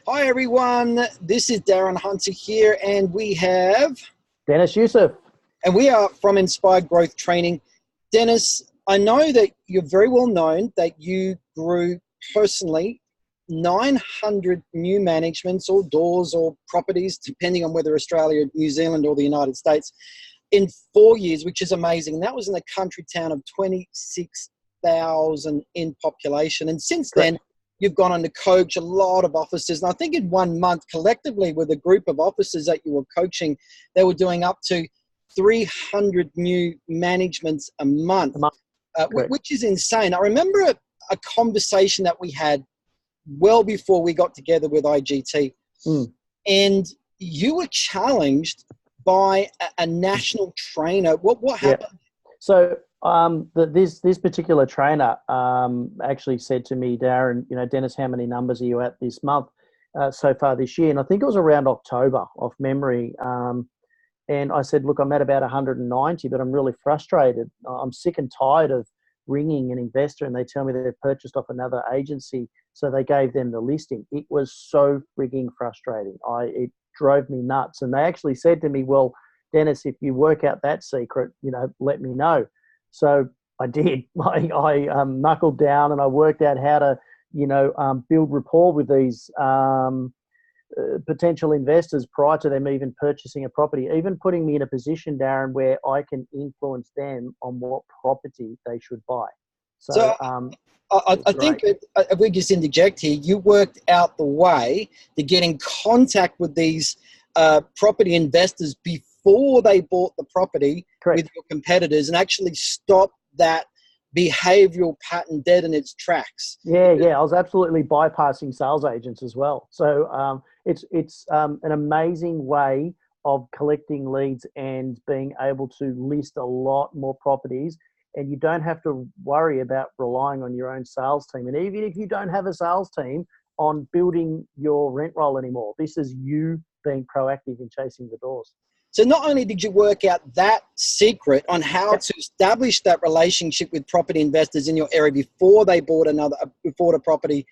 Hi everyone, this is Darren Hunter here, and Dennis Youssef. we are from Inspired Growth Training. Dennis, I know that you're very well known that you grew personally 900 new managements or doors or properties, depending on whether Australia, New Zealand, or the United States, in 4 years, which is amazing. That was in a country town of 26,000 in population. And since then, you've gone on to coach a lot of officers. And I think in 1 month, collectively, with a group of officers that you were coaching, they were doing up to 300 new managements a month, which is insane. I remember a conversation that we had well before we got together with IGT. And you were challenged by a national trainer. What happened? So this particular trainer actually said to me, Darren, Dennis, how many numbers are you at this month so far this year? And I think it was around October, off memory. And I said, look, I'm at about 190, but I'm really frustrated. I'm sick and tired of ringing an investor and they tell me that they've purchased off another agency, so they gave them the listing. It was so frigging frustrating. It drove me nuts. And they actually said to me, well, Dennis, if you work out that secret, let me know. So I did. I knuckled down and I worked out how to, build rapport with these potential investors prior to them even purchasing a property, even putting me in a position, Darren, where I can influence them on what property they should buy. I think if we just interject here, you worked out the way to get in contact with these property investors before they bought the property with your competitors and actually stop that behavioral pattern dead in its tracks. Yeah. I was absolutely bypassing sales agents as well. So it's an amazing way of collecting leads and being able to list a lot more properties. And you don't have to worry about relying on your own sales team. And even if you don't have a sales team, on building your rent roll anymore. This is you being proactive in chasing the doors. So not only did you work out that secret on how to establish that relationship with property investors in your area before they bought a property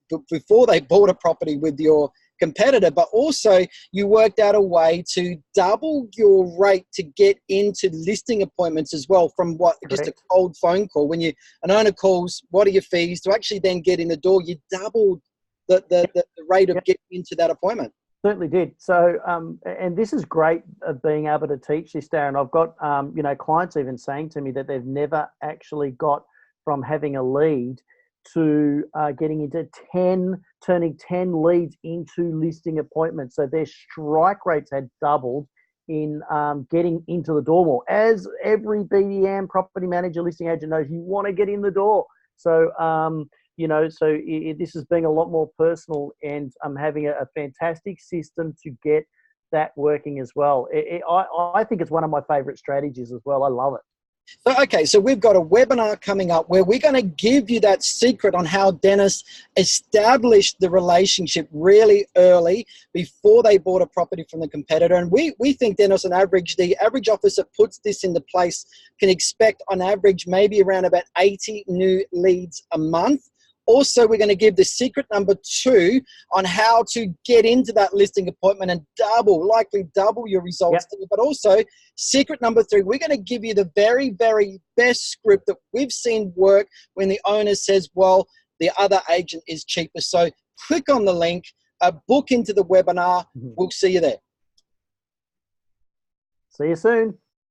with your competitor, but also you worked out a way to double your rate to get into listing appointments as well, from just a cold phone call. When an owner calls, what are your fees, to actually then get in the door, you doubled the rate of getting into that appointment. Certainly did. So, and this is great of being able to teach this, Darren. I've got, clients even saying to me that they've never actually got from having a lead to getting into turning 10 leads into listing appointments. So their strike rates had doubled in getting into the door more. As every BDM, property manager, listing agent knows, you want to get in the door. So, this is being a lot more personal, and I'm having a fantastic system to get that working as well. I think it's one of my favorite strategies as well. I love it. So we've got a webinar coming up where we're going to give you that secret on how Dennis established the relationship really early before they bought a property from the competitor. And we think, Dennis, on average, the average officer puts this into place can expect on average maybe around about 80 new leads a month. Also, we're going to give the secret number 2 on how to get into that listing appointment and likely double your results. But also, secret number 3, we're going to give you the very, very best script that we've seen work when the owner says, well, the other agent is cheaper. So click on the link, book into the webinar. We'll see you there. See you soon.